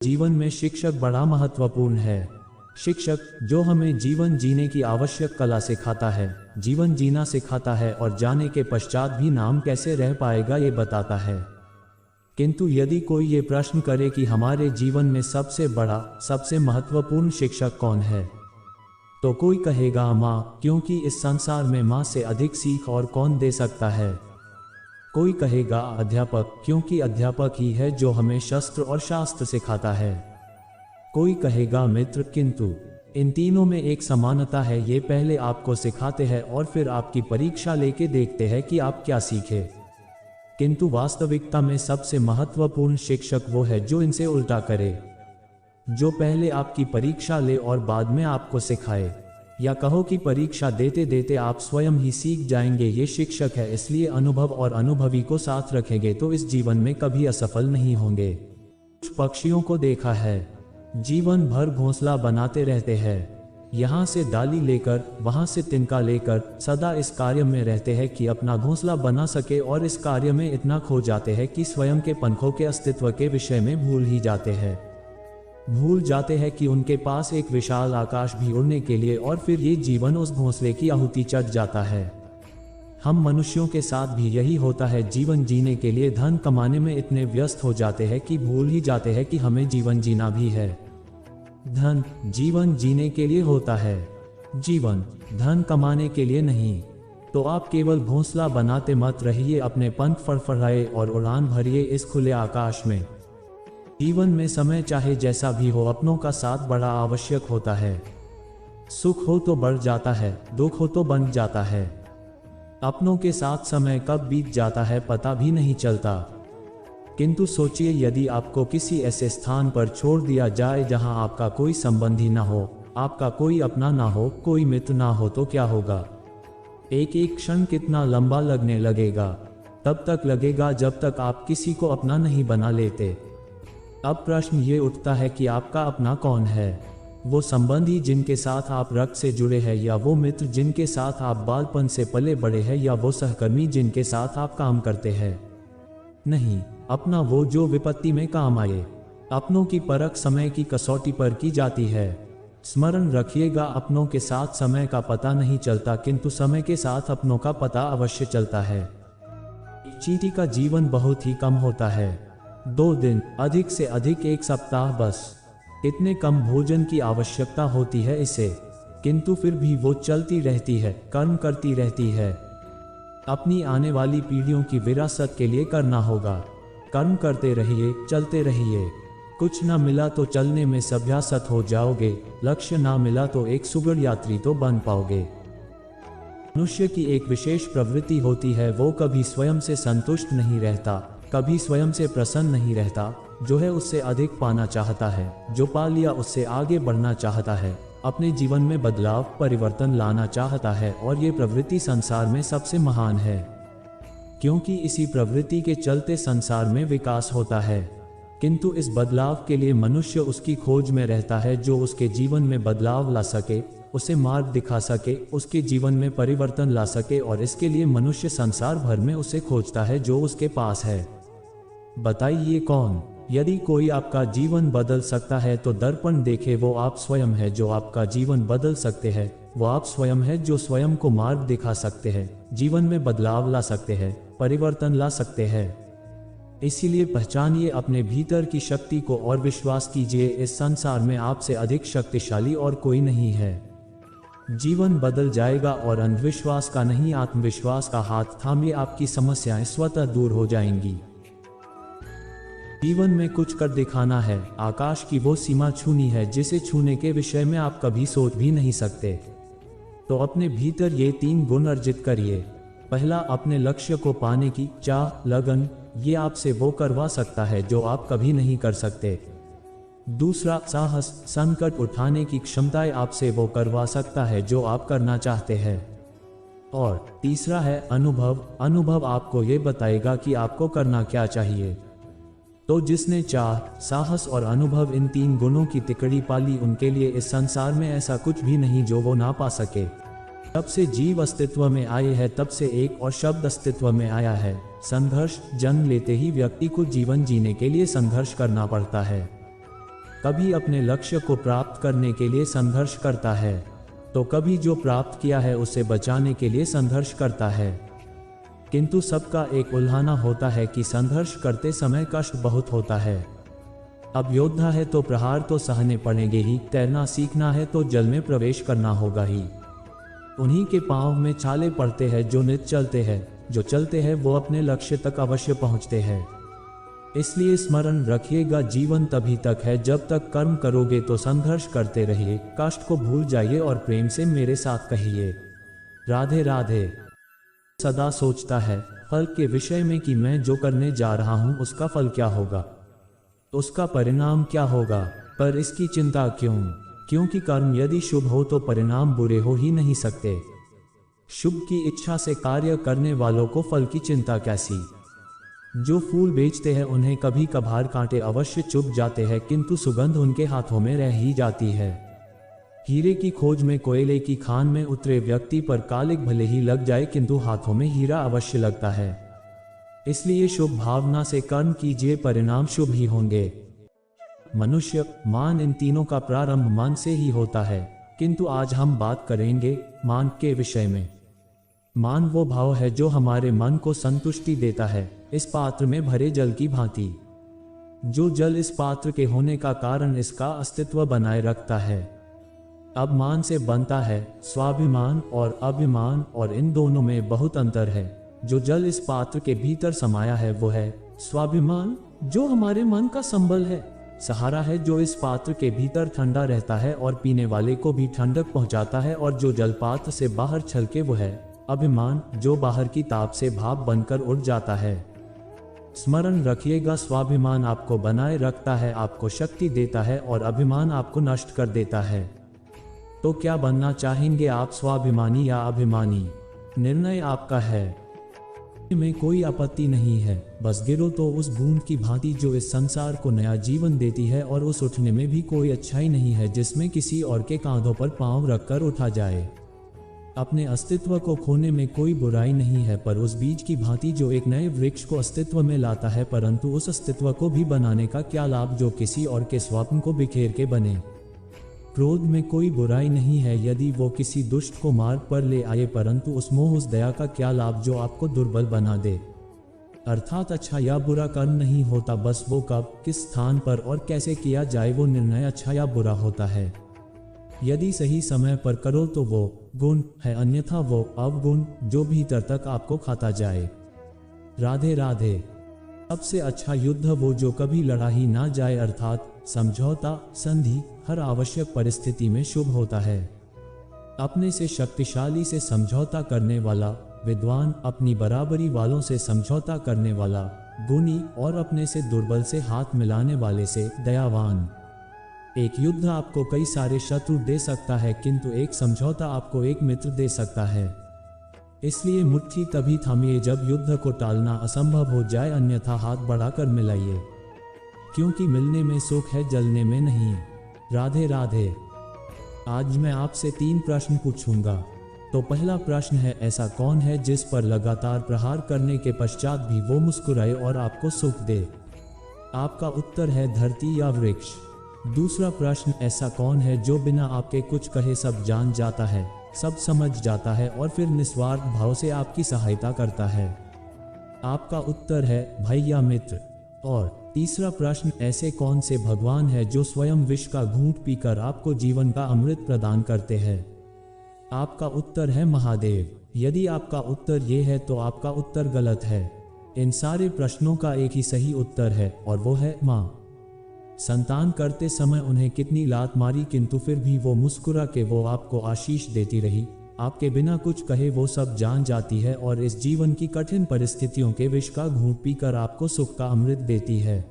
जीवन में शिक्षक बड़ा महत्वपूर्ण है। शिक्षक जो हमें जीवन जीने की आवश्यक कला सिखाता है, जीवन जीना सिखाता है और जाने के पश्चात भी नाम कैसे रह पाएगा ये बताता है। किंतु यदि कोई ये प्रश्न करे कि हमारे जीवन में सबसे बड़ा, सबसे महत्वपूर्ण शिक्षक कौन है, तो कोई कहेगा माँ, क्योंकि इस संसार में माँ से अधिक सीख और कौन दे सकता है। कोई कहेगा अध्यापक, क्योंकि अध्यापक ही है जो हमें शस्त्र और शास्त्र सिखाता है। कोई कहेगा मित्र, किंतु इन तीनों में एक समानता है, ये पहले आपको सिखाते हैं और फिर आपकी परीक्षा लेके देखते हैं कि आप क्या सीखे। किंतु वास्तविकता में सबसे महत्वपूर्ण शिक्षक वो है जो इनसे उल्टा करे, जो पहले आपकी परीक्षा ले और बाद में आपको सिखाए, या कहो कि परीक्षा देते देते आप स्वयं ही सीख जाएंगे। ये शिक्षक है, इसलिए अनुभव और अनुभवी को साथ रखेंगे तो इस जीवन में कभी असफल नहीं होंगे। कुछ पक्षियों को देखा है, जीवन भर घोंसला बनाते रहते हैं, यहाँ से डाली लेकर वहाँ से तिनका लेकर, सदा इस कार्य में रहते हैं कि अपना घोंसला बना सके और इस कार्य में इतना खो जाते हैं कि स्वयं के पंखों के अस्तित्व के विषय में भूल ही जाते हैं। भूल जाते हैं कि उनके पास एक विशाल आकाश भी उड़ने के लिए, और फिर ये जीवन उस घोंसले की आहुति चढ़ जाता है। हम मनुष्यों के साथ भी यही होता है, जीवन जीने के लिए धन कमाने में इतने व्यस्त हो जाते हैं कि भूल ही जाते हैं कि हमें जीवन जीना भी है। धन जीवन जीने के लिए होता है, जीवन धन कमाने के लिए नहीं। तो आप केवल घोंसला बनाते मत रहिए, अपने पंख फड़फड़ाए और उड़ान भरिए इस खुले आकाश में। जीवन में समय चाहे जैसा भी हो, अपनों का साथ बड़ा आवश्यक होता है। सुख हो तो बढ़ जाता है, दुख हो तो बन जाता है। अपनों के साथ समय कब बीत जाता है पता भी नहीं चलता। किंतु सोचिए, यदि आपको किसी ऐसे स्थान पर छोड़ दिया जाए जहां आपका कोई संबंधी ना हो, आपका कोई अपना ना हो, कोई मित्र ना हो, तो क्या होगा। एक एक क्षण कितना लंबा लगने लगेगा। तब तक लगेगा जब तक आप किसी को अपना नहीं बना लेते। अब प्रश्न ये उठता है कि आपका अपना कौन है। वो संबंधी जिनके साथ आप रक्त से जुड़े हैं, या वो मित्र जिनके साथ आप बालपन से पले बड़े हैं, या वो सहकर्मी जिनके साथ आप काम करते हैं। नहीं, अपना वो जो विपत्ति में काम आए। अपनों की परख समय की कसौटी पर की जाती है। स्मरण रखिएगा, अपनों के साथ समय का पता नहीं चलता, किंतु समय के साथ अपनों का पता अवश्य चलता है। चींटी का जीवन बहुत ही कम होता है, 2 दिन, अधिक से अधिक 1 सप्ताह, बस इतने कम भोजन की आवश्यकता होती है इसे। किंतु फिर भी वो चलती रहती है, कर्म करती रहती है। अपनी आने वाली पीढ़ियों की विरासत के लिए करना होगा। कर्म करते रहिए, चलते रहिए। कुछ ना मिला तो चलने में सभ्यासत हो जाओगे, लक्ष्य ना मिला तो एक सुगढ़ यात्री तो बन पाओगे। मनुष्य की एक विशेष प्रवृत्ति होती है, वो कभी स्वयं से संतुष्ट नहीं रहता, कभी स्वयं से प्रसन्न नहीं रहता। जो है उससे अधिक पाना चाहता है, जो पा लिया उससे आगे बढ़ना चाहता है, अपने जीवन में बदलाव, परिवर्तन लाना चाहता है। और ये प्रवृत्ति संसार में सबसे महान है, क्योंकि इसी प्रवृत्ति के चलते संसार में विकास होता है। किंतु इस बदलाव के लिए मनुष्य उसकी खोज में रहता है, जो उसके जीवन में बदलाव ला सके, उसे मार्ग दिखा सके, उसके जीवन में परिवर्तन ला सके। और इसके लिए मनुष्य संसार भर में उसे खोजता है जो उसके पास है। बताइए कौन। यदि कोई आपका जीवन बदल सकता है तो दर्पण देखे, वो आप स्वयं है। जो आपका जीवन बदल सकते हैं वो आप स्वयं है, जो स्वयं को मार्ग दिखा सकते हैं, जीवन में बदलाव ला सकते हैं, परिवर्तन ला सकते हैं। इसीलिए पहचानिए अपने भीतर की शक्ति को और विश्वास कीजिए, इस संसार में आपसे अधिक शक्तिशाली और कोई नहीं है। जीवन बदल जाएगा और अंधविश्वास का नहीं, आत्मविश्वास का हाथ थामिए, आपकी समस्याएं स्वतः दूर हो जाएंगी। जीवन में कुछ कर दिखाना है, आकाश की वो सीमा छूनी है जिसे छूने के विषय में आप कभी सोच भी नहीं सकते। तो अपने भीतर ये 3 गुण अर्जित करिए। पहला, अपने लक्ष्य को पाने की चाह, लगन, ये आपसे वो करवा सकता है जो आप कभी नहीं कर सकते। दूसरा, साहस, संकट उठाने की क्षमताएं आपसे वो करवा सकता है जो आप करना चाहते हैं। और तीसरा है अनुभव। अनुभव आपको ये बताएगा कि आपको करना क्या चाहिए। तो जिसने चाह, साहस और अनुभव, इन 3 गुणों की तिकड़ी पाली, उनके लिए इस संसार में ऐसा कुछ भी नहीं जो वो ना पा सके। तब से जीव अस्तित्व में आए हैं, तब से एक और शब्द अस्तित्व में आया है, संघर्ष। जन्म लेते ही व्यक्ति को जीवन जीने के लिए संघर्ष करना पड़ता है। कभी अपने लक्ष्य को प्राप्त करने के लिए संघर्ष करता है, तो कभी जो प्राप्त किया है उसे बचाने के लिए संघर्ष करता है। किंतु सबका एक उल्हाना होता है कि संघर्ष करते समय कष्ट बहुत होता है। अब योद्धा है तो प्रहार तो सहने पड़ेंगे ही, तैरना सीखना है तो जल में प्रवेश करना होगा ही। उन्हीं के पांव में छाले पड़ते हैं जो नित चलते हैं, जो चलते हैं वो अपने लक्ष्य तक अवश्य पहुंचते हैं। इसलिए स्मरण रखिएगा, जीवन तभी तक है जब तक कर्म करोगे तो संघर्ष करते रहिए, कष्ट को भूल जाइए और प्रेम से मेरे साथ कहिए राधे राधे। सदा सोचता है फल के विषय में कि मैं जो करने जा रहा हूं उसका फल क्या होगा, उसका परिणाम क्या होगा, पर इसकी चिंता क्यों? क्योंकि कर्म यदि शुभ हो तो परिणाम बुरे हो ही नहीं सकते। शुभ की इच्छा से कार्य करने वालों को फल की चिंता कैसी? जो फूल बेचते हैं उन्हें कभी कभार कांटे अवश्य चुभ जाते हैं, किंतु सुगंध उनके हाथों में रह ही जाती है। हीरे की खोज में कोयले की खान में उतरे व्यक्ति पर कालिक भले ही लग जाए, किंतु हाथों में हीरा अवश्य लगता है। इसलिए शुभ भावना से कर्म कीजिए, परिणाम शुभ ही होंगे। मनुष्य, मान, इन तीनों का प्रारंभ मन से ही होता है, किंतु आज हम बात करेंगे मान के विषय में। मान वो भाव है जो हमारे मन को संतुष्टि देता है, इस पात्र में भरे जल की भांति। जो जल इस पात्र के होने का कारण इसका अस्तित्व बनाए रखता है। अब मान से बनता है स्वाभिमान और अभिमान, और इन दोनों में बहुत अंतर है। जो जल इस पात्र के भीतर समाया है वो है स्वाभिमान, जो हमारे मन का संबल है, सहारा है, जो इस पात्र के भीतर ठंडा रहता है और पीने वाले को भी ठंडक पहुंचाता है। और जो जल पात्र से बाहर छलके वो है अभिमान, जो बाहर की ताप से भाप बनकर उड़ जाता है। स्मरण रखिएगा, स्वाभिमान आपको बनाए रखता है, आपको शक्ति देता है, और अभिमान आपको नष्ट कर देता है। तो क्या बनना चाहेंगे आप, स्वाभिमानी या अभिमानी? निर्णय आपका है। में कोई आपत्ति नहीं है, बस गिरो तो उस बूंद की भांति जो इस संसार को नया जीवन देती है, और उस उठने में भी कोई अच्छाई नहीं है जिसमें किसी और के कांधों पर पांव रखकर उठा जाए। अपने अस्तित्व को खोने में कोई बुराई नहीं है, पर उस बीज की भांति जो एक नए वृक्ष को अस्तित्व में लाता है, परंतु उस अस्तित्व को भी बनाने का क्या लाभ जो किसी और के स्वप्न को बिखेर के बने। क्रोध में कोई बुराई नहीं है यदि वो किसी दुष्ट को मार्ग पर ले आए, परंतु उस मोह, उस दया का क्या लाभ जो आपको दुर्बल बना दे। अर्थात अच्छा या बुरा कर्म नहीं होता, बस वो कब, किस स्थान पर और कैसे किया जाए वो निर्णय अच्छा या बुरा होता है। यदि सही समय पर करो तो वो गुण है, अन्यथा वो अवगुण जो भीतर तक आपको खाता जाए। राधे राधे। सबसे अच्छा युद्ध वो जो कभी लड़ा ही ना जाए, अर्थात समझौता, संधि हर आवश्यक परिस्थिति में शुभ होता है। अपने से शक्तिशाली से समझौता करने वाला विद्वान, अपनी बराबरी वालों से समझौता करने वाला गुणी, और अपने से दुर्बल से हाथ मिलाने वाले से दयावान। एक युद्ध आपको कई सारे शत्रु दे सकता है, किंतु एक समझौता आपको एक मित्र दे सकता है। इसलिए मुट्ठी तभी थामिए जब युद्ध को टालना असंभव हो जाए, अन्यथा हाथ बढ़ाकर मिलाइए, क्योंकि मिलने में सुख है, जलने में नहीं। राधे राधे। आज मैं आपसे 3 प्रश्न पूछूंगा। तो पहला प्रश्न है, ऐसा कौन है जिस पर लगातार प्रहार करने के पश्चात भी वो मुस्कुराए और आपको सुख दे? आपका उत्तर है धरती या वृक्ष। दूसरा प्रश्न, ऐसा कौन है जो बिना आपके कुछ कहे सब जान जाता है, सब समझ जाता है और फिर निस्वार्थ भाव से आपकी सहायता करता है? आपका उत्तर है भाई या मित्र। और तीसरा प्रश्न, ऐसे कौन से भगवान है जो स्वयं विष का घूंट पीकर आपको जीवन का अमृत प्रदान करते हैं? आपका उत्तर है महादेव। यदि आपका उत्तर ये है तो आपका उत्तर गलत है। इन सारे प्रश्नों का एक ही सही उत्तर है और वो है माँ। संतान करते समय उन्हें कितनी लात मारी, किंतु फिर भी वो मुस्कुरा के वो आपको आशीष देती रही। आपके बिना कुछ कहे वो सब जान जाती है और इस जीवन की कठिन परिस्थितियों के विष का घूंट पीकर आपको सुख का अमृत देती है।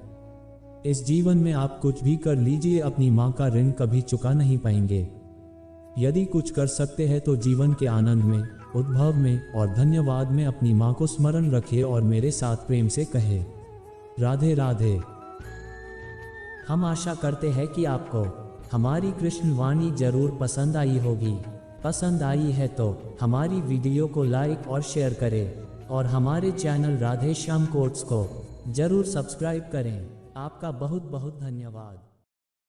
इस जीवन में आप कुछ भी कर लीजिए, अपनी माँ का ऋण कभी चुका नहीं पाएंगे। यदि कुछ कर सकते हैं तो जीवन के आनंद में, उद्भव में और धन्यवाद में अपनी माँ को स्मरण रखिए और मेरे साथ प्रेम से कहे राधे राधे। हम आशा करते हैं कि आपको हमारी कृष्ण वाणी जरूर पसंद आई होगी। पसंद आई है तो हमारी वीडियो को लाइक और शेयर करें और हमारे चैनल राधे श्याम कोट्स को जरूर सब्सक्राइब करें। आपका बहुत बहुत धन्यवाद।